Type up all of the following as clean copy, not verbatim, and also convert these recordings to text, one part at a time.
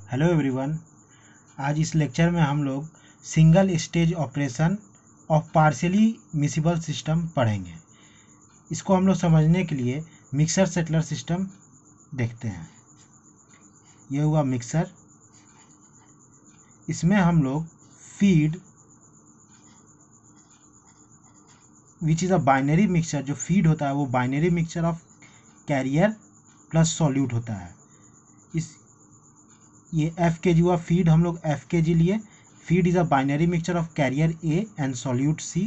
Hello everyone. आज इस lecture में हम लोग single stage operation of partially miscible system पढ़ेंगे। इसको हम लोग समझने के लिए मिक्सर सेटलर सिस्टम देखते हैं। यह हुआ मिक्सर। इसमें हम लोग feed which is a binary mixture, जो फीड होता है वो binary mixture of carrier plus solute होता है। ये एफ के जी हुआ फीड, हम लोग एफ के जी लिए। Feed is a binary mixture of carrier A and solute C.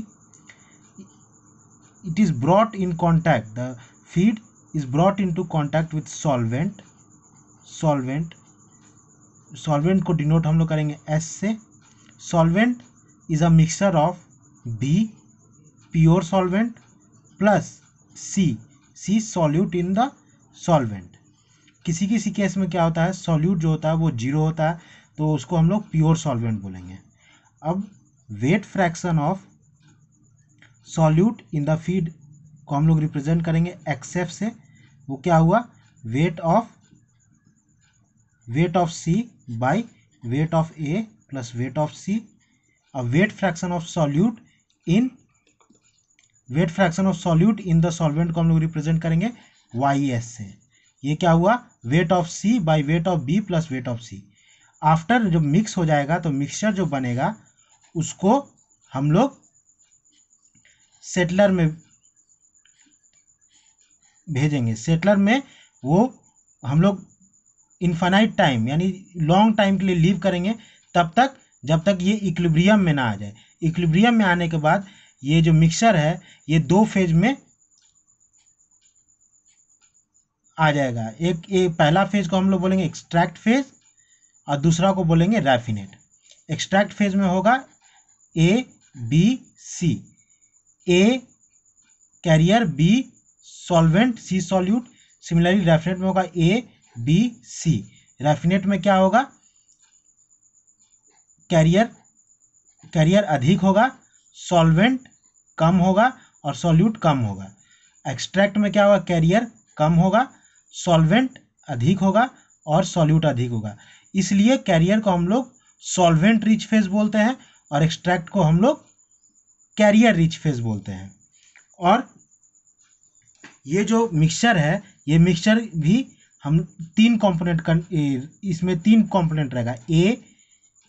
It is brought in contact, the feed is brought into contact with solvent. Solvent को डिनोट हम लोग करेंगे एस से। Solvent is a mixture of B pure solvent plus C solute in the solvent. किसी किसी case में क्या होता है, सॉल्यूट जो होता है वो जीरो होता है, तो उसको हम लोग प्योर सॉल्वेंट बोलेंगे। अब weight fraction of solute in the feed को हम लोग रिप्रेजेंट करेंगे एक्सएफ से। वो क्या हुआ, weight of C by weight of A plus weight of C. अब weight fraction of solute in the solvent को हम लोग रिप्रेजेंट करेंगे वाई एस से। ये क्या हुआ, weight of C by weight of B plus weight of C. After जब मिक्स हो जाएगा तो मिक्सचर जो बनेगा उसको हम लोग सेटलर में भेजेंगे। सेटलर में वो हम लोग इनफाइनाइट टाइम यानी लॉन्ग टाइम के लिए लीव करेंगे, तब तक जब तक ये इक्विलिब्रियम में ना आ जाए। इक्विलिब्रियम में आने के बाद ये जो मिक्सचर है ये दो फेज में आ जाएगा। एक पहला फेज को हम लोग बोलेंगे एक्सट्रैक्ट फेज और दूसरा को बोलेंगे रैफिनेट। एक्सट्रैक्ट फेज में होगा A B C, A carrier B solvent C solute. Similarly raffinate में होगा ए बी सी। रैफिनेट में क्या होगा, कैरियर अधिक होगा, सॉल्वेंट कम होगा और सॉल्यूट कम होगा। एक्सट्रैक्ट में क्या होगा, कैरियर कम होगा, सॉल्वेंट अधिक होगा और सॉल्यूट अधिक होगा। इसलिए कैरियर को हम लोग सॉल्वेंट रिच फेज बोलते हैं और एक्सट्रैक्ट को हम लोग कैरियर रिच फेज बोलते हैं। और ये जो मिक्सचर है, ये मिक्सचर भी हम इसमें तीन कंपोनेंट रहेगा, ए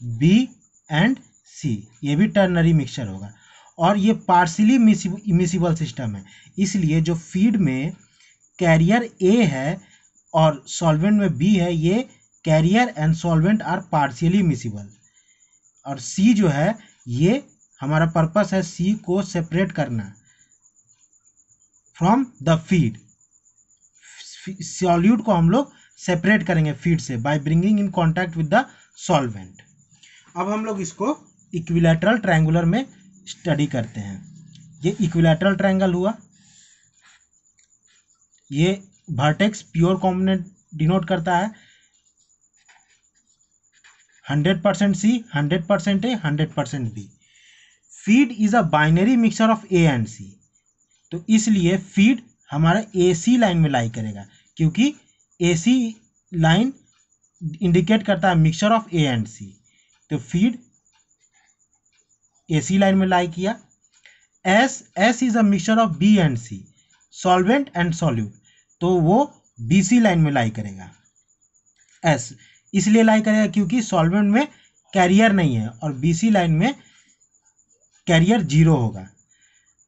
बी एंड सी। ये भी टर्नरी मिक्सचर होगा और ये पार्शियली मिसिबल सिस्टम है। इसलिए जो फीड में कैरियर ए है और सॉल्वेंट में बी है, ये carrier and solvent are partially miscible. और सी जो है, ये हमारा पर्पस है सी को सेपरेट करना फ्रॉम द फीड। सॉल्यूट को हम लोग सेपरेट करेंगे फीड से by bringing in contact with the solvent. अब हम लोग इसको इक्विलैटरल ट्रायंगुलर में स्टडी करते हैं। ये इक्विलैटरल ट्रायंगल हुआ, ये वर्टेक्स प्योर कंपोनेंट डिनोट करता है 100% C, 100% A, 100% B. Feed is a binary mixture of A and C, तो इसलिए फीड हमारा ए सी लाइन में लाई करेगा, क्योंकि ए सी लाइन इंडिकेट करता है mixture of A and C. तो फीड ए सी लाइन में लाई किया। S is a mixture of B and C, solvent and solute, तो वो बी सी लाइन में लाई करेगा। एस इसलिए लाई करेगा क्योंकि सॉल्वेंट में कैरियर नहीं है और बी सी लाइन में कैरियर जीरो होगा।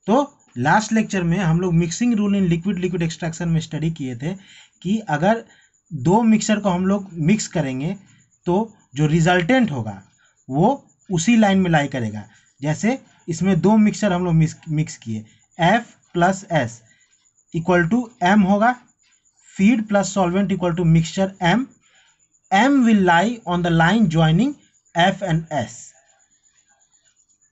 तो लास्ट लेक्चर में हम लोग mixing rule in liquid extraction में स्टडी किए थे कि अगर दो मिक्सर को हम लोग मिक्स करेंगे तो जो रिजल्टेंट होगा वो उसी लाइन में लाई करेगा। जैसे इसमें दो मिक्सर हम लोग मिक्स किए, F plus S equal to M होगा, feed plus solvent equal to mixture M. M will lie on the line joining F and S.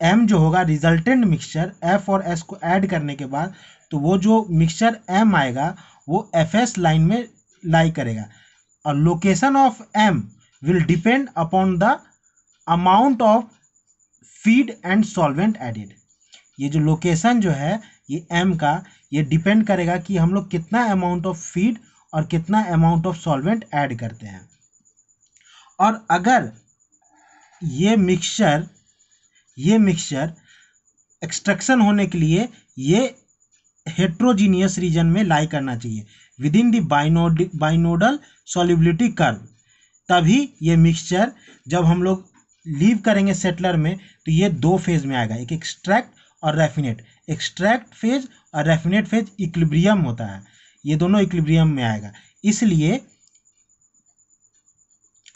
M जो होगा रिजल्टेंट मिक्सचर, एफ और एस को ऐड करने के बाद तो वो जो मिक्सचर एम आएगा वो एफ एस लाइन में लाई करेगा। और location of M will depend upon the amount of feed and solvent added. ये जो लोकेशन जो है ये एम का, ये डिपेंड करेगा कि हम लोग कितना अमाउंट ऑफ फीड और कितना अमाउंट ऑफ सॉल्वेंट ऐड करते हैं। और अगर ये मिक्सचर एक्सट्रैक्शन होने के लिए ये हेट्रोजीनियस रीजन में लाई करना चाहिए within the binodal solubility curve, तभी ये मिक्सचर जब हम लोग लीव करेंगे सेटलर में तो ये दो फेज में आएगा, एक एक्सट्रैक्ट और रैफिनेट। एक्सट्रैक्ट फेज और रैफिनेट फेज इक्विलिब्रियम होता है, ये दोनों इक्विलिब्रियम में आएगा। इसलिए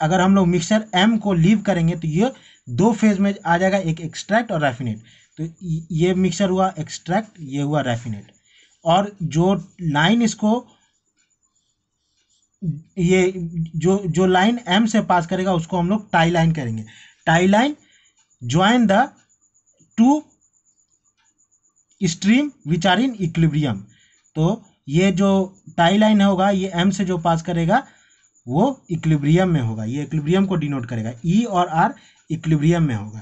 अगर हम लोग मिक्सचर M को लीव करेंगे तो ये दो फेज में आ जाएगा, एक एक्सट्रैक्ट और रैफिनेट। तो ये मिक्सचर हुआ एक्सट्रैक्ट, ये हुआ रैफिनेट। और जो लाइन इसको ये जो लाइन M से पास करेगा उसको हम लोग टाई लाइन करेंगे। Tie line join the two stream which are in equilibrium. तो ये जो टाई लाइन होगा ये M से जो पास करेगा वो इक्विलिब्रियम में होगा, ये इक्विलिब्रियम को डिनोट करेगा। E और R इक्विलिब्रियम में होगा।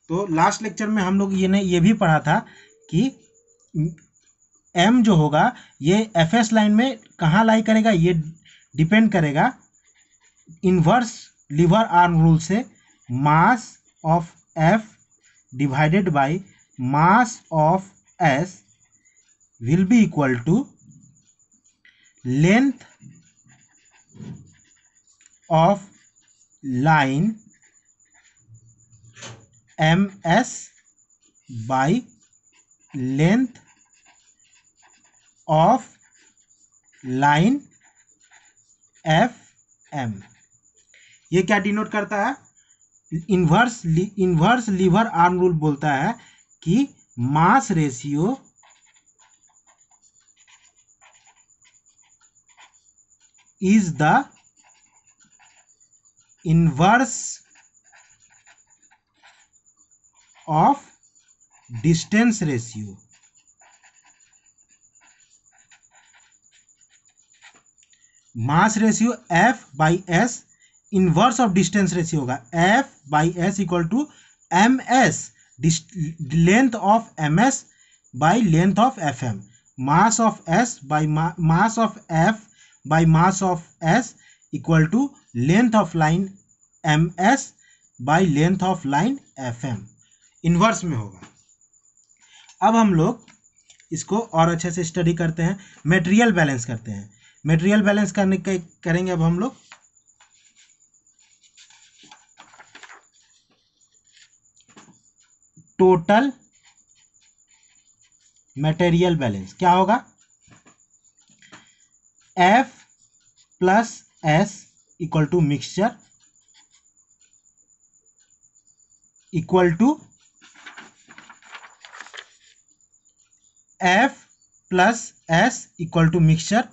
तो लास्ट लेक्चर में हम लोग ये भी पढ़ा था कि M जो होगा ये FS लाइन में कहाँ लाई करेगा, ये डिपेंड करेगा इन्वर्स लीवर आर्म रूल से। Mass of F divided by mass of S will be equal to length of line MS by length of line FM। ये क्या डिनोट करता है? इन्वर्स लीवर आर्म रूल बोलता है कि mass ratio is the inverse of distance ratio. Mass ratio F by S inverse of distance ratio होगा। F by S equal to MS length of MS by length of FM। Mass of S by mass of F by mass of S equal to length of line MS by length of line FM, inverse में होगा। अब हम लोग इसको और अच्छे से study करते हैं, मटेरियल बैलेंस करते हैं। मटेरियल बैलेंस करेंगे अब हम लोग। टोटल मटेरियल बैलेंस क्या होगा? F plus S equal to mixture equal to F plus S equal to mixture,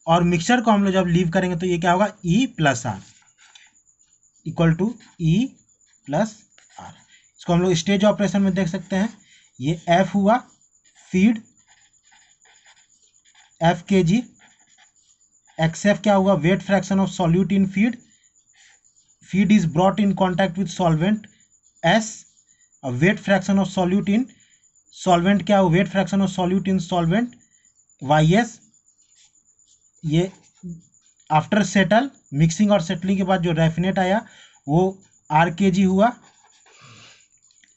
और मिक्सचर को हम लोग जब लीव करेंगे तो ये क्या होगा? E plus R equal to E plus R। इसको हम लोग स्टेज ऑपरेशन में देख सकते हैं। ये F हुआ फीड F kg, XF क्या हुआ? Wait fraction of solute in feed. Feed is brought in contact with solvent S। Wait fraction of solute in solvent क्या हुआ? Wait fraction of solute in solvent YS। ये after settle mixing और settling के बाद जो रैफिनेट आया वो R kg हुआ,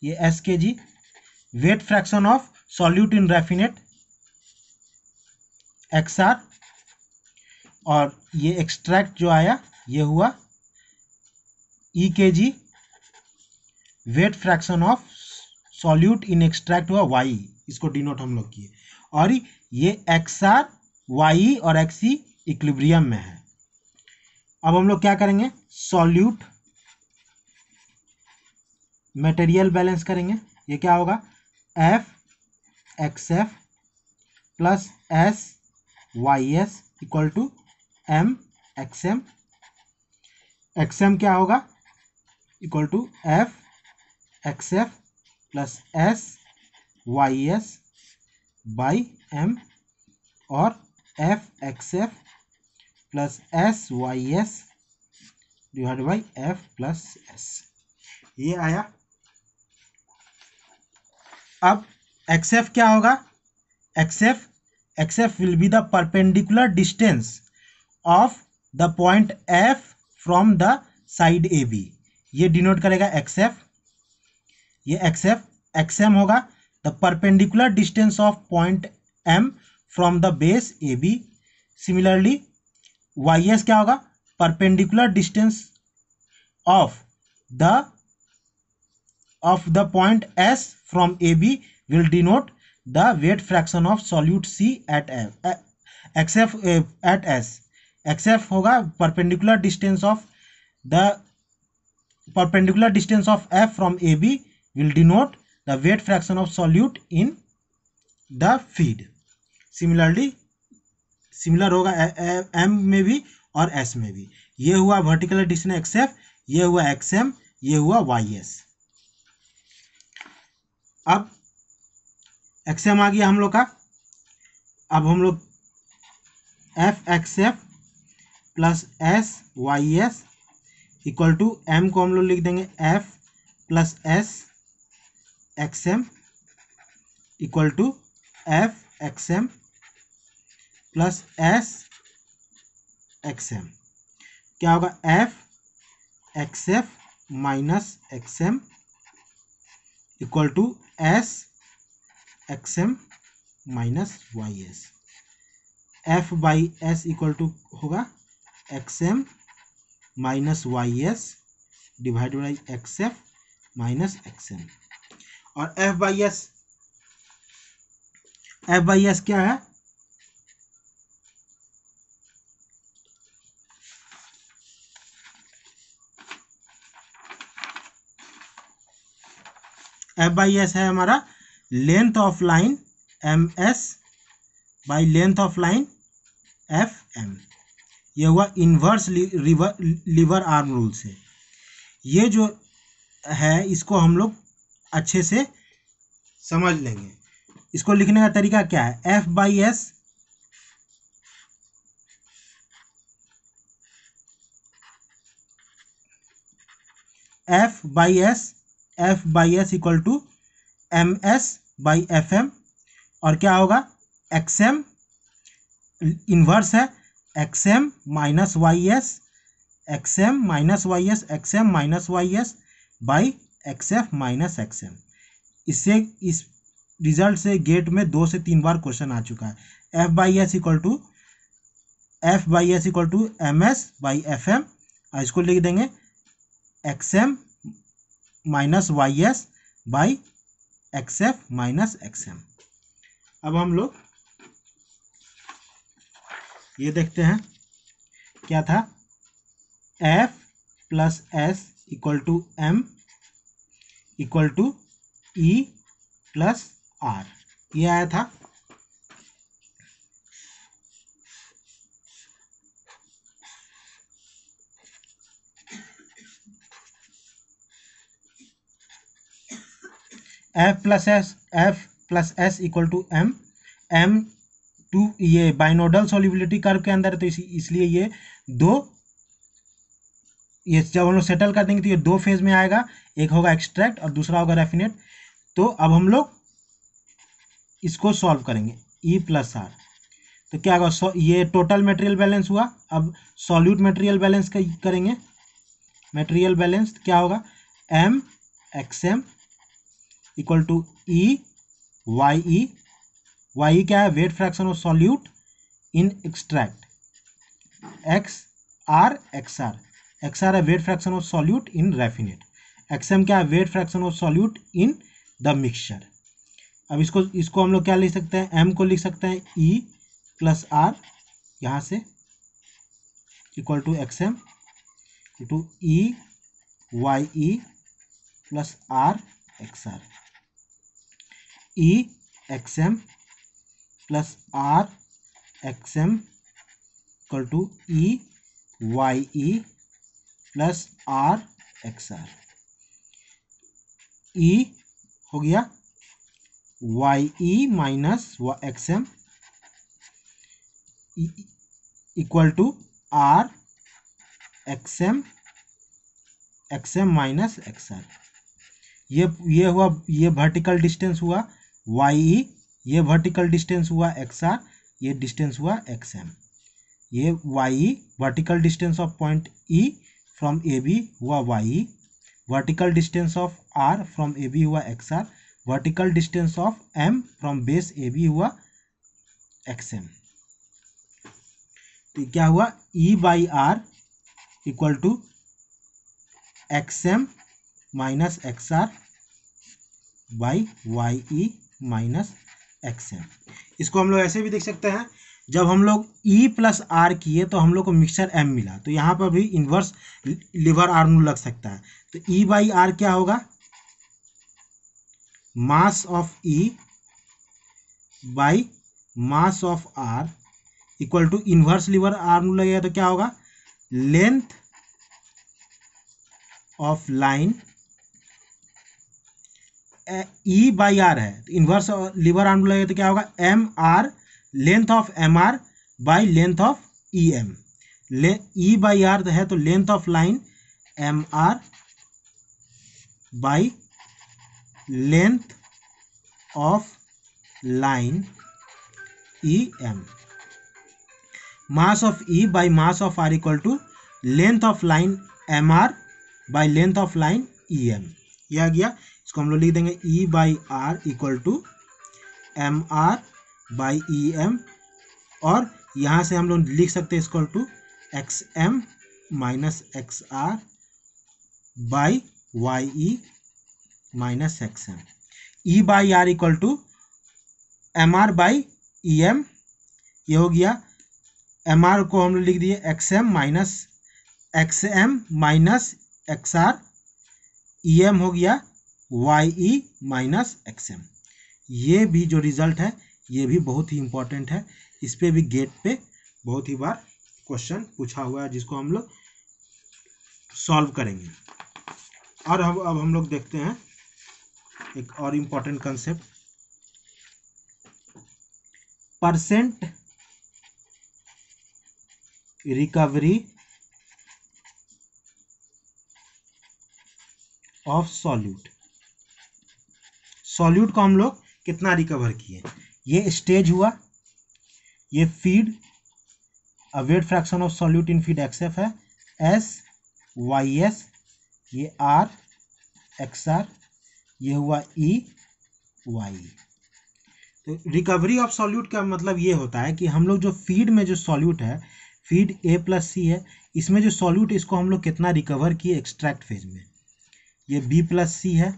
ये S kg। Weight fraction of solute in raffinate XR, और ये एक्सट्रैक्ट जो आया ये हुआ E kg। Weight fraction of solute in extract हुआ YE, इसको डिनोट हम लोग किए। और ये XR YE और XE इक्विलिब्रियम में है। अब हम लोग क्या करेंगे? सॉल्यूट मटेरियल बैलेंस करेंगे। ये क्या होगा? F XF plus S YS equal to M XM। XM क्या होगा? Equal to F XF plus S YS by M, और F XF plus S YS divide by F plus S, ये आया। अब XF क्या होगा? XF will be the perpendicular distance of the point F from the side A B, ये denote करेगा X F, ये X F. X M होगा the perpendicular distance of point M from the base A B. Similarly Y S क्या होगा, perpendicular distance of the point S from A B will denote the weight fraction of solute C at XF at S। XF होगा perpendicular distance of F from AB will denote the weight fraction of solute in the feed। Similar होगा M में भी और S में भी। ये हुआ vertical distance XF, ये हुआ XM, ये हुआ YS। अब XM आ गया हम लोग का। अब हम लोग F X F plus S Y S equal to M को हम लोग लिख देंगे F plus S X M equal to F X M plus S X M. क्या होगा, F X F minus X M equal to S X M minus Y S. F by S equal to होगा X M minus Y S divide by X F minus X M. और F by S क्या है, F by S है हमारा length of line M S by length of line F M. यह हुआ inverse liver arm rule से। ये जो है इसको हम लोग अच्छे से समझ लेंगे। इसको लिखने का तरीका क्या है, F by S equal to M S by F M. और क्या होगा, एक्स एम इन्वर्स है X M minus Y S, X M minus Y S, X M minus Y S by X F minus X M. इससे इस result से gate में 2 से 3 बार question आ चुका है। F by S equal to M S by F M. इसको लिख देंगे X M minus Y S by X F minus X M. अब हम लोग ये देखते हैं क्या था, F plus S equal to M equal to E plus R, ये आया था। F plus S equal to M two, ये बाइनोडल सॉल्युबिलिटी कर्व के अंदर है तो इसलिए ये जब हम लोग सेटल कर देंगे तो ये 2 फेज में आएगा, एक होगा एक्सट्रैक्ट और दूसरा होगा रैफिनेट। तो अब हम लोग इसको सॉल्व करेंगे ई प्लस आर। तो क्या होगा, ये टोटल मटेरियल बैलेंस हुआ। अब सॉल्यूट मटेरियल बैलेंस करेंगे। मटेरियल बैलेंस क्या होगा, M X M equal to E Y E क्या है, weight fraction of solute in extract, X R है weight fraction of solute in raffinate, X M क्या है, weight fraction of solute in the mixture. अब इसको हम लोग क्या लिख सकते हैं, एम को लिख सकते हैं ई प्लस आर यहाँ से equal to X M to E Y E plus R X R, E X M plus R X M equal to E Y E plus R X R. E हो गया Y E minus X M equal to R X M minus X R. ये हुआ, ये vertical distance हुआ Y E, ये vertical distance हुआ X R, ये distance हुआ एक्स एम। ये Y E vertical distance of point E from A B हुआ Y E, vertical distance of R from A B हुआ X R, vertical distance of M from base A B हुआ X M. तो क्या हुआ, E by R equal to X M minus X R by Y E minus X M. इसको हम लोग ऐसे भी देख सकते हैं, जब हम लोग ई प्लस आर किए तो हम लोग को मिक्सचर एम मिला, तो यहाँ पर भी इन्वर्स लिवर आर्म लग सकता है। तो ई बाई आर क्या होगा, mass of E by mass of R equal to inverse lever arm लगेगा, तो क्या होगा, length of line, E by R है तो इन्वर्स लिवर आर्म लगेगा, तो क्या होगा, M R length of M R by length of E M. E by R है तो length of line M R by length of line E M. Mass of E by mass of R equal to length of line M R by length of line E M. यह आ गया। इसको हम लोग लिख देंगे E by R equal to M R by E M, और यहाँ से हम लोग लिख सकते हैं equal to X M minus X R by Y E minus X M. E by R equal to M R by E M, ये हो गया। एम आर को हम लोग लिख दिए X M minus X R, E M हो गया Y E minus X M. ये भी जो रिजल्ट है ये भी बहुत ही इंपॉर्टेंट है, इस पे भी गेट पे बहुत ही बार क्वेश्चन पूछा हुआ है, जिसको हम लोग सॉल्व करेंगे। और अब हम लोग देखते हैं एक और important concept, percent recovery of solute. Solute को हम लोग कितना रिकवर किए, ये स्टेज हुआ, ये feed, wait fraction of solute in feed X F है, एस वाई एस, ये आर एक्स आर, ये हुआ ई वाई। तो रिकवरी ऑफ सॉल्यूट का मतलब ये होता है कि हम लोग जो फीड में जो सॉल्यूट है, फीड ए प्लस सी है, इसमें जो सॉल्यूट इसको हम लोग कितना रिकवर किए एक्सट्रैक्ट फेज में। ये बी प्लस सी है,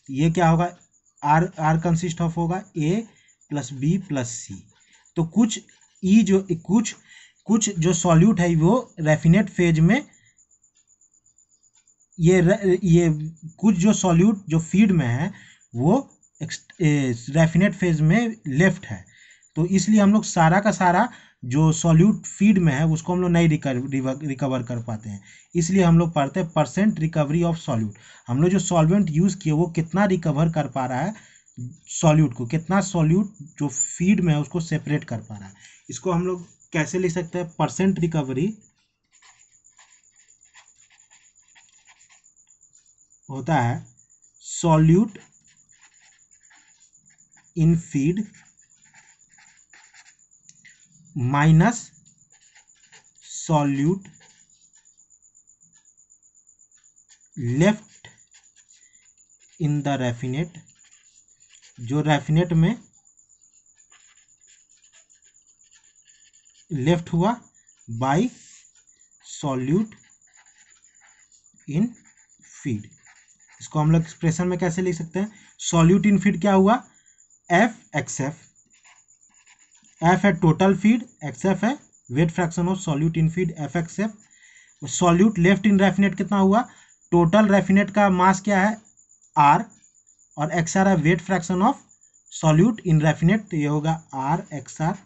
ये क्या होगा, आर कंसिस्ट ऑफ होगा ए प्लस बी प्लस सी। तो कुछ ई जो कुछ जो सॉल्यूट है वो रैफिनेट फेज में, ये कुछ जो सॉल्यूट जो फीड में है वो रैफिनेट फेज में लेफ्ट है। तो इसलिए हम लोग सारा का सारा जो सॉल्यूट फीड में है उसको हम लोग नहीं रिकवर कर पाते हैं, इसलिए हम लोग पढ़ते हैं परसेंट रिकवरी ऑफ सॉल्यूट। हम लोग जो सॉल्वेंट यूज़ किए वो कितना रिकवर कर पा रहा है सॉल्यूट को, कितना सॉल्यूट जो फीड में है उसको सेपरेट कर पा रहा है। इसको हम लोग कैसे लिख सकते हैं, परसेंट रिकवरी होता है solute in feed minus solute left in the raffinate, जो रैफिनेट में लेफ्ट हुआ, बाय सॉल्यूट इन फीड। इसको हम लोग एक्सप्रेशन में कैसे लिख सकते हैं, सॉल्यूट इन फीड क्या हुआ, एफ एक्स एफ, एफ है टोटल फीड, एक्स एफ है weight fraction of solute in feed, F X F. Solute left in raffinate कितना हुआ, टोटल रैफिनेट का मास क्या है आर, और एक्स आर है weight fraction of solute in raffinate, तो ये होगा R X R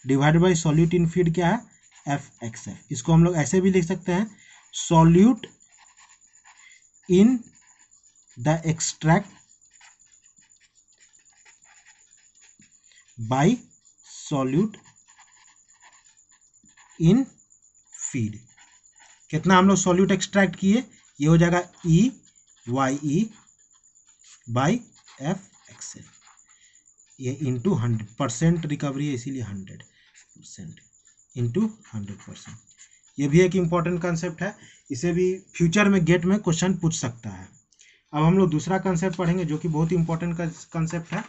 divided by solute in feed क्या है एफ एक्स एफ। इसको हम लोग ऐसे भी लिख सकते हैं, solute in the extract by solute in feed. कितना हम लोग सॉल्यूट एक्सट्रैक्ट किए, ये हो जाएगा E Y E by F X F, ये इंटू 100% रिकवरी है इसीलिए 100% इंटू 100%, ये भी एक इम्पॉर्टेंट कंसेप्ट है, इसे भी फ्यूचर में गेट में क्वेश्चन पूछ सकता है। अब हम लोग दूसरा कंसेप्ट पढ़ेंगे जो कि बहुत इंपॉर्टेंट कंसेप्ट है।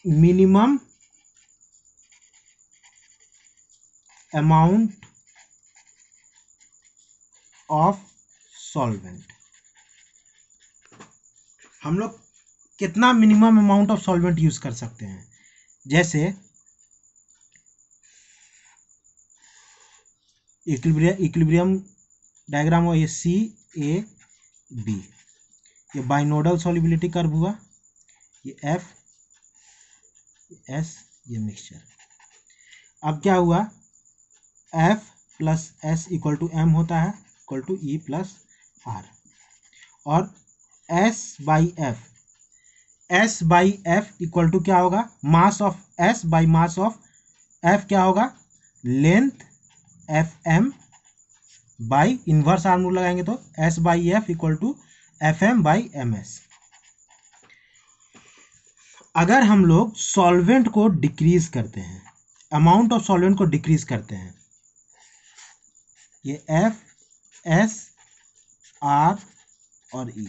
Minimum amount of solvent. हम लोग कितना minimum amount of solvent use कर सकते हैं। जैसे इक्विलिब्रियम डायग्राम हुआ, ये सी ए बी, ये बाइनोडल सॉल्युबिलिटी कर्व हुआ, ये एफ एस, ये मिक्सचर। अब क्या हुआ, F plus S equal to M होता है, equal to E plus R, और S by F equal to क्या होगा, mass of S by mass of F क्या होगा, length F M by inverse arm rule लगाएंगे तो S by F equal to F M by M S. अगर हम लोग सॉल्वेंट को डिक्रीज करते हैं, अमाउंट ऑफ सॉल्वेंट को डिक्रीज करते हैं, ये एफ एस आर और ई,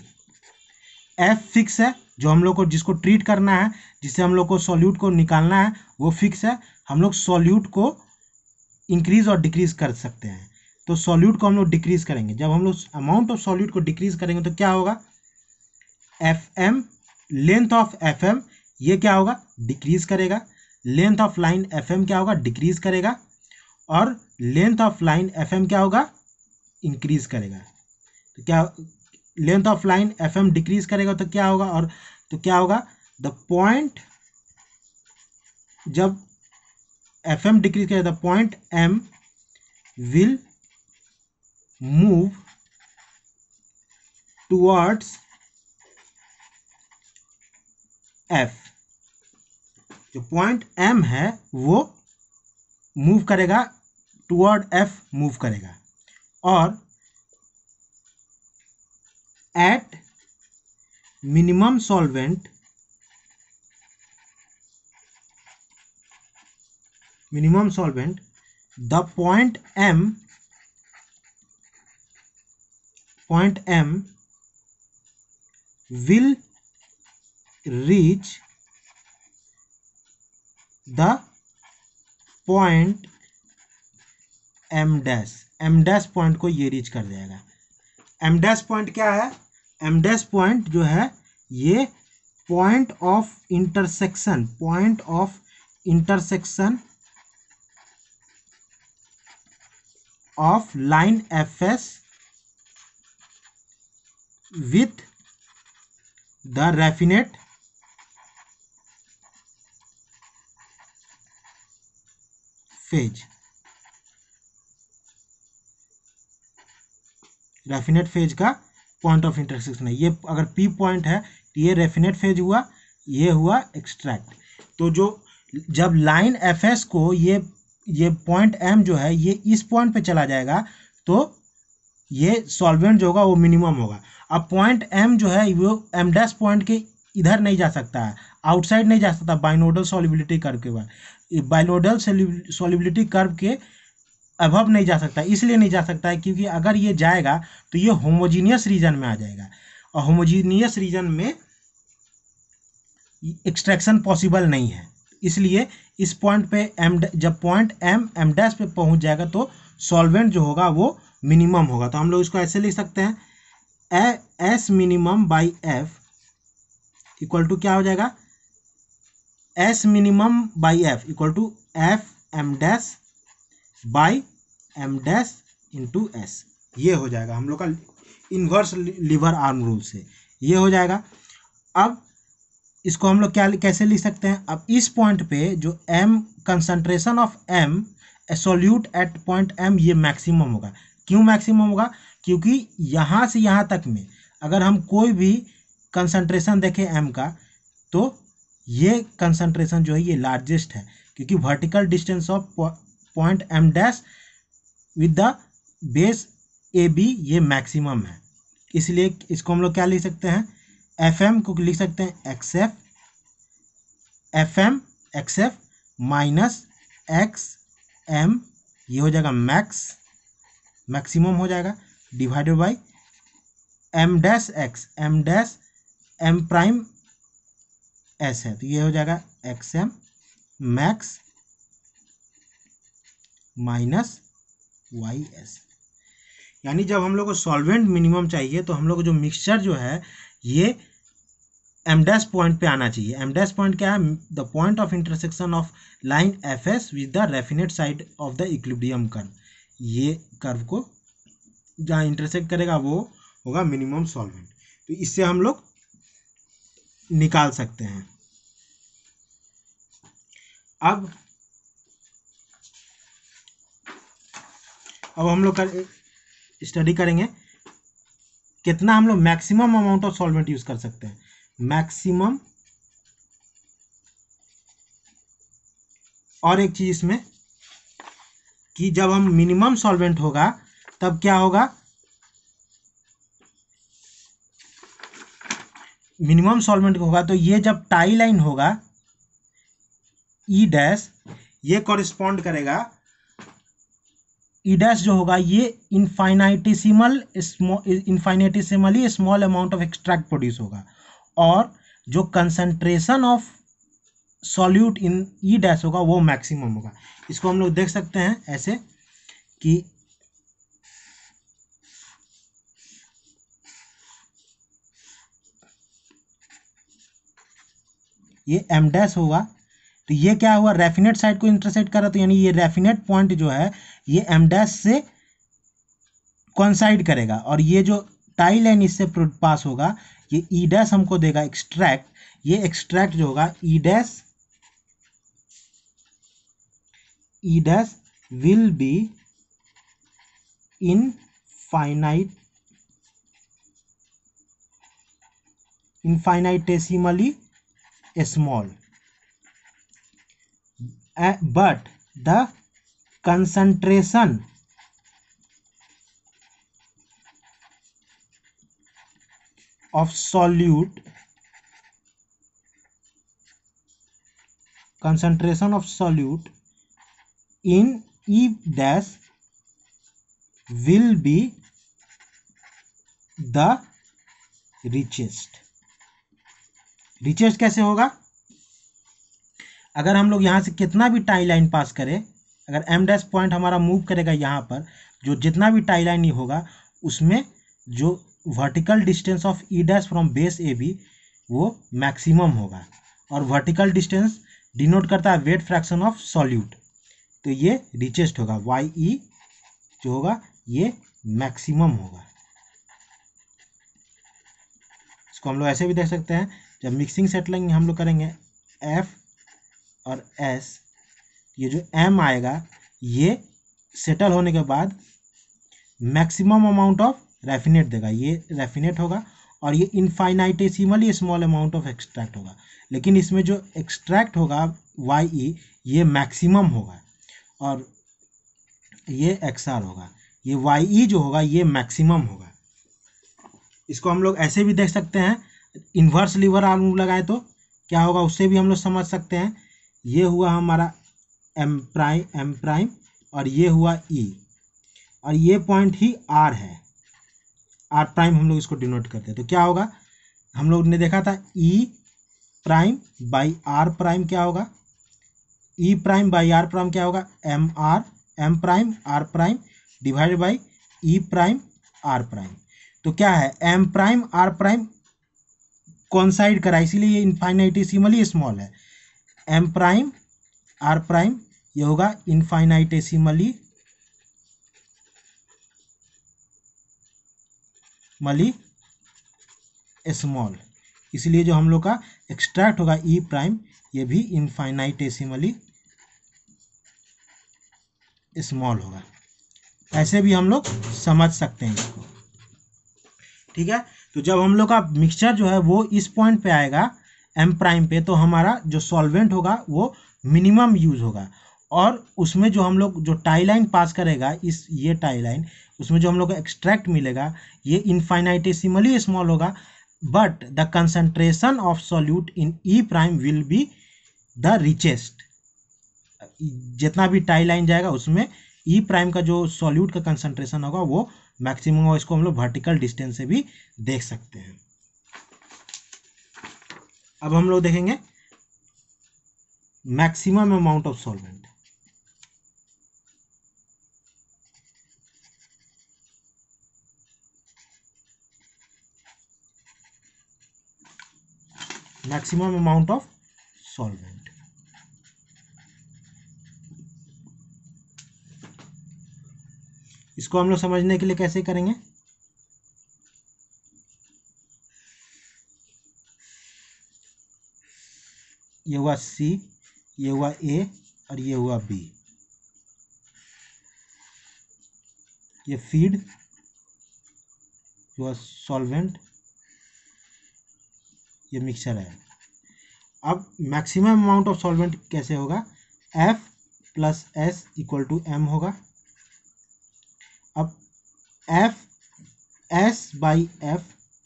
एफ फिक्स है, जो हम लोग को जिसको ट्रीट करना है, जिससे हम लोग को सॉल्यूट को निकालना है, वो फिक्स है। हम लोग सॉल्यूट को इंक्रीज और डिक्रीज कर सकते हैं। तो सॉल्यूट को हम लोग डिक्रीज करेंगे, जब हम लोग अमाउंट ऑफ सॉल्यूट को डिक्रीज करेंगे तो क्या होगा, F M, length of F M ये क्या होगा, डिक्रीज करेगा, length of line F M क्या होगा, डिक्रीज करेगा, और length of line F M क्या होगा, इंक्रीज करेगा। तो क्या length of line F M decrease करेगा तो क्या होगा, और तो क्या होगा, द पॉइंट, जब एफ एम डिक्रीज करेगा the point M will move towards F, जो पॉइंट एम है वो मूव करेगा टुवर्ड एफ मूव करेगा, और at minimum solvent the point M will reach the point m dash point को ये रीच कर जाएगा। m डैश पॉइंट क्या है, m डैश पॉइंट जो है ये point of intersection of line F S with the raffinate phase. Raffinate phase का पॉइंट ऑफ इंटरसेक्शन है ये। अगर पी पॉइंट है तो ये रैफिनेट फेज हुआ, ये हुआ एक्सट्रैक्ट। तो जो जब लाइन एफ एस को ये पॉइंट एम जो है ये इस पॉइंट पे चला जाएगा तो ये सॉल्वेंट जो होगा वो मिनिमम होगा। अब पॉइंट एम जो है वो एम डैश पॉइंट के इधर नहीं जा सकता है, आउटसाइड नहीं जा सकता बाइनोडल सॉल्युबिलिटी कर्व के बाद, बाइनोडल सॉल्युबिलिटी कर्व के अबव नहीं जा सकता। इसलिए नहीं जा सकता है क्योंकि अगर ये जाएगा तो ये होमोजीनियस रीजन में आ जाएगा, और होमोजीनियस रीजन में एक्सट्रैक्शन पॉसिबल नहीं है। इसलिए इस पॉइंट पे जब पॉइंट एम डैश पे पहुंच जाएगा तो सॉल्वेंट जो होगा वो मिनिमम होगा। तो हम लोग इसको ऐसे लिख सकते हैं, S minimum by F equal to क्या हो जाएगा, S minimum by F equal to F M dash by M dash into S. ये हो जाएगा हम लोग का इन्वर्स लीवर आर्म रूल से, ये हो जाएगा। अब इसको हम लोग कैसे लिख सकते हैं, अब इस पॉइंट पे जो M concentration of M solute at point M ये मैक्सिमम होगा। क्यों मैक्सिमम होगा, क्योंकि यहाँ से यहाँ तक में अगर हम कोई भी कंसंट्रेशन देखें एम का तो ये कंसंट्रेशन जो है ये लार्जेस्ट है, क्योंकि vertical distance of point M dash with the base A B ये मैक्सिमम है। इसलिए इसको हम लोग क्या लिख सकते हैं, एफ एम को लिख सकते हैं X F, F M X F minus X M, ये हो जाएगा मैक्सिमम हो जाएगा, divided by M dash X, M dash M prime S है, तो ये हो जाएगा X M max minus Y S. यानी जब हम लोग को सॉल्वेंट मिनिमम चाहिए तो हम लोग को जो मिक्सचर जो है ये एम डैश पॉइंट पे आना चाहिए। एम डैश पॉइंट क्या है? The point of intersection of line F S with the raffinate side of the equilibrium curve. ये कर्व को जहाँ इंटरसेक्ट करेगा वो होगा मिनिमम सॉल्वेंट। तो इससे हम लोग निकाल सकते हैं। अब हम लोग स्टडी करेंगे कितना हम लोग maximum amount of solvent use कर सकते हैं। मैक्सिमम, और एक चीज इसमें कि जब हम मिनिमम सॉल्वेंट होगा तब क्या होगा, मिनिमम सॉल्वेंट होगा तो ये जब टाई लाइन होगा ई डैश, ये कॉरिस्पॉन्ड करेगा, ई डैश जो होगा ये infinitesimally small amount of extract produce होगा, और जो concentration of solute in E dash होगा वो मैक्सिमम होगा। इसको हम लोग देख सकते हैं ऐसे कि ये एम डैश होगा, तो ये क्या हुआ, रेफिनेट साइड को इंटरसेक्ट कर रहा, तो यानी ये रेफिनेट पॉइंट जो है ये एम डैश से कॉन्साइड करेगा, और ये जो टाई लाइन इससे पास होगा ये ई डैश हमको देगा एक्सट्रैक्ट। ये एक्सट्रैक्ट जो होगा ई dash will be infinitesimally small, but the concentration of solute in E dash will be the richest कैसे होगा, अगर हम लोग यहाँ से कितना भी टाई लाइन पास करें, अगर एम डैश पॉइंट हमारा मूव करेगा यहाँ पर, जो जितना भी टाई लाइन होगा उसमें जो vertical distance of E dash from base A B वो मैक्सिमम होगा, और वर्टिकल डिस्टेंस डिनोट करता है वेट फ्रैक्शन ऑफ सॉल्यूट, तो ये रिचेस्ट होगा, वाई ई जो होगा ये मैक्सिमम होगा। इसको हम लोग ऐसे भी देख सकते हैं, जब मिक्सिंग सेटलिंग हम लोग करेंगे एफ और एस, ये जो एम आएगा ये सेटल होने के बाद मैक्सिमम अमाउंट ऑफ रेफिनेट देगा, ये रेफिनेट होगा, और ये infinitesimally small amount of extract होगा, लेकिन इसमें जो एक्सट्रैक्ट होगा वाई ई ये मैक्सिमम होगा, और ये एक्स आर होगा, ये वाई ई जो होगा ये मैक्सिमम होगा। इसको हम लोग ऐसे भी देख सकते हैं, इन्वर्स लीवर आर्म लगाए तो क्या होगा उससे भी हम लोग समझ सकते हैं। ये हुआ हमारा एम प्राइम और ये हुआ ई, और ये पॉइंट ही आर है, आर प्राइम हम लोग इसको डिनोट करते हैं, तो क्या होगा, हम लोग ने देखा था E prime by R prime क्या होगा, E prime by R prime क्या होगा, M prime R prime divided by E prime R prime. तो क्या है, M prime R prime coincide करा, इसीलिए ये इनफाइनाइटेसिमली स्मॉल है, एम प्राइम आर प्राइम ये होगा इनफाइनाइटेसिमली स्मॉल, इसलिए जो हम लोग का एक्सट्रैक्ट होगा ई प्राइम ये भी इनफाइनाइटेसिमली स्मॉल होगा। ऐसे भी हम लोग समझ सकते हैं इसको, ठीक है। तो जब हम लोग का मिक्सचर जो है वो इस पॉइंट पे आएगा एम प्राइम पे, तो हमारा जो सॉल्वेंट होगा वो मिनिमम यूज होगा, और उसमें जो हम लोग जो टाई लाइन पास करेगा इस ये टाई लाइन, उसमें जो हम लोग को एक्सट्रैक्ट मिलेगा ये इनफाइनाइटेसिमली स्मॉल होगा, but the concentration of solute in E prime will be the richest, जितना भी टाई लाइन जाएगा उसमें ई प्राइम का जो सॉल्यूट का कंसंट्रेशन होगा वो मैक्सिमम होगा। इसको हम लोग वर्टिकल डिस्टेंस से भी देख सकते हैं। अब हम लोग देखेंगे maximum amount of solvent. Maximum amount of solvent, इसको हम लोग समझने के लिए कैसे करेंगे? ये हुआ सी, ये हुआ ए और ये हुआ बी। ये फीड, ये हुआ सॉल्वेंट, ये मिक्सचर है। अब मैक्सिमम अमाउंट ऑफ सॉल्वेंट कैसे होगा? F plus S equal to M होगा। अब एफ एस बाई एफ,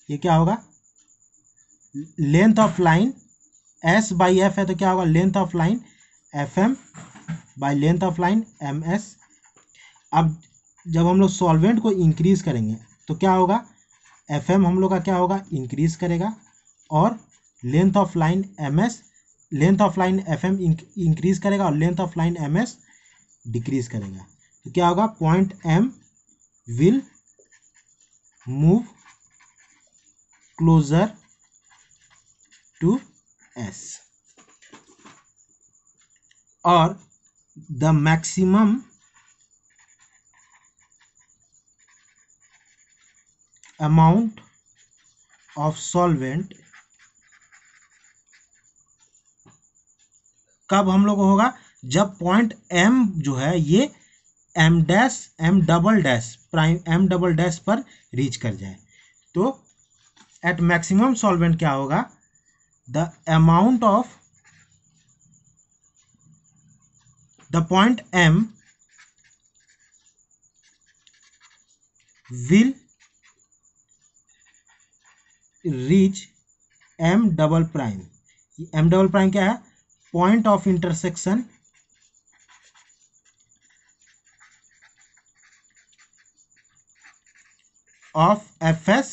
ये क्या होगा? Length of line, S by F है तो क्या होगा? Length of line F M by length of line M S. अब जब हम लोग सॉल्वेंट को इंक्रीज करेंगे तो क्या होगा? एफ एम हम लोग का क्या होगा? इंक्रीज करेगा, और length of line M S, length of line F M increase करेगा और length of line M S decrease करेगा। तो क्या होगा? Point M will move closer to S, और the maximum amount of solvent कब हम लोग को होगा? जब पॉइंट एम जो है ये M dash, M double dash prime, M double dash पर रीच कर जाए। तो एट मैक्सिमम सॉल्वेंट क्या होगा? The amount of the point M will reach M double prime. M double prime क्या है? Point of intersection of F S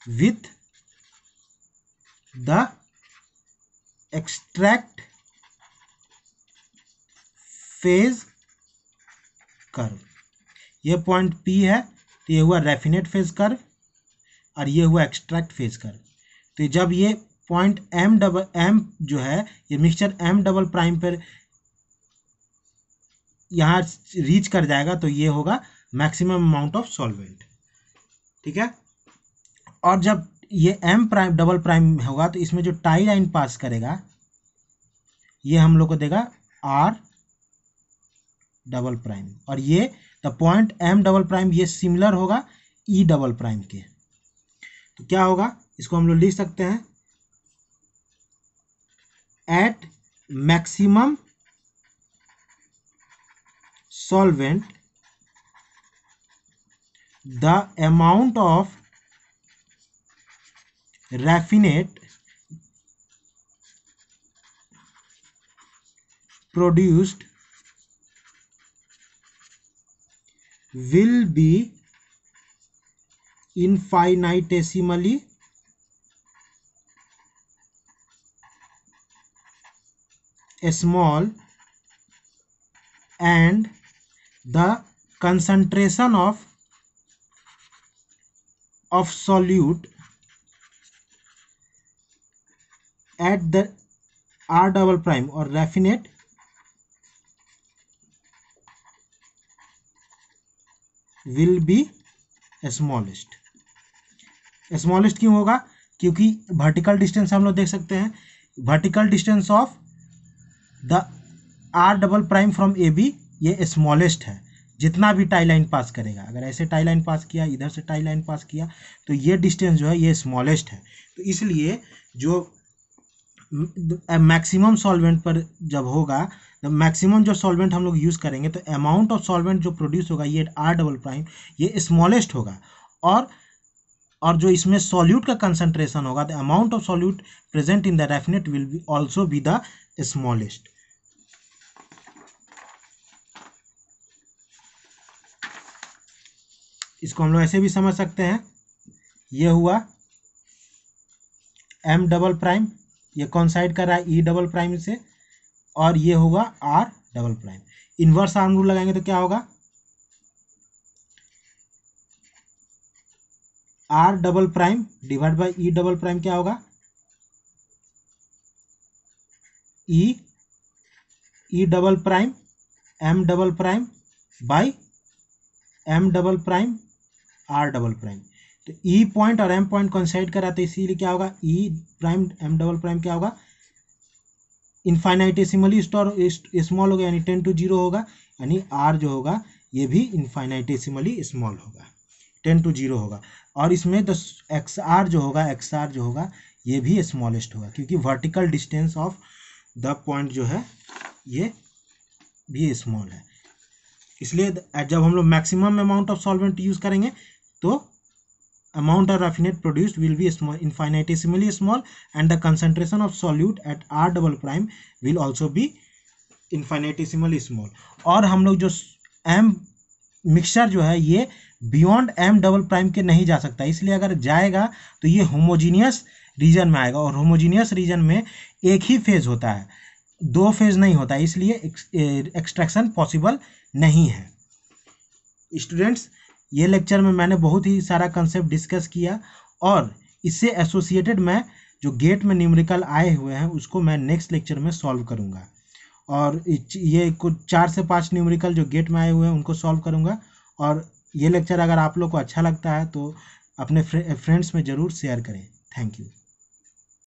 with the extract phase curve. ये point P है तो ये हुआ रैफिनेट फेज कर्व, और ये हुआ एक्सट्रैक्ट फेज कर्व। तो जब ये पॉइंट एम डबल एम जो है ये मिक्सचर एम डबल प्राइम पर यहाँ रीच कर जाएगा तो ये होगा मैक्सिमम अमाउंट ऑफ सॉल्वेंट। ठीक है। और जब ये एम प्राइम डबल प्राइम होगा तो इसमें जो टाई लाइन पास करेगा ये हम लोग को देगा आर डबल प्राइम, और ये the point M double prime ये सिमिलर होगा ई डबल प्राइम के। तो क्या होगा? इसको हम लोग लिख सकते हैं at maximum solvent the amount of raffinate produced will be infinitesimally small, and the concentration of solute at the R double prime or raffinate will be smallest। Smallest क्यों होगा? क्योंकि वर्टिकल डिस्टेंस हम लोग देख सकते हैं, vertical distance of the R double prime from A B ये smallest है। जितना भी टाई लाइन पास करेगा, अगर ऐसे टाई लाइन पास किया, इधर से टाई लाइन पास किया, तो ये डिस्टेंस जो है ये स्मॉलेस्ट है। तो इसलिए जो मैक्सिमम सॉल्वेंट पर जब होगा, मैक्सिमम जो सॉल्वेंट हम लोग यूज़ करेंगे तो अमाउंट ऑफ सॉल्वेंट जो प्रोड्यूस होगा ये आर डबल प्राइम ये स्मॉलेस्ट होगा, और जो इसमें सॉल्यूट का कंसंट्रेशन होगा the amount of solute present in the raffinate will be also be the smallest. इसको हम लोग ऐसे भी समझ सकते हैं, ये हुआ m डबल प्राइम, ये कॉन्साइड कर रहा है e डबल प्राइम से, और ये होगा r double prime. Inverse arm rule लगाएंगे तो क्या होगा, r double prime divide by e double prime क्या होगा, e double prime m double prime by m double prime r double prime. तो e पॉइंट और m पॉइंट कॉन्साइड करा, तो इसीलिए क्या होगा, e prime m double prime क्या होगा, इनफाइनाइटेसिमली स्मॉल होगा, यानी 10 to 0 होगा, यानी r जो होगा ये भी इनफाइनाइटेसिमली स्मॉल होगा, 10 to 0 होगा। और इसमें तो XR जो होगा ये भी स्मॉलेस्ट होगा, क्योंकि vertical distance of the point जो है ये भी स्मॉल है। इसलिए जब हम लोग maximum amount of solvent use करेंगे तो amount of raffinate produced will be small, infinitesimally small, and the concentration of solute at R double prime will also be infinitesimally small। और हम लोग जो M मिक्सचर जो है ये बियॉन्ड M डबल प्राइम के नहीं जा सकता, इसलिए अगर जाएगा तो ये होमोजीनियस रीजन में आएगा, और होमोजीनियस रीजन में एक ही फेज होता है, दो फेज नहीं होता, इसलिए एक्सट्रैक्शन पॉसिबल नहीं है। स्टूडेंट्स, ये लेक्चर में मैंने बहुत ही सारा कंसेप्ट डिस्कस किया, और इससे एसोसिएटेड मैं जो गेट में न्यूमेरिकल आए हुए हैं उसको मैं नेक्स्ट लेक्चर में सॉल्व करूंगा, और ये कुछ 4 से 5 न्यूमेरिकल जो गेट में आए हुए हैं उनको सॉल्व करूंगा। और ये लेक्चर अगर आप लोग को अच्छा लगता है तो अपने फ्रेंड्स में ज़रूर शेयर करें। Thank you.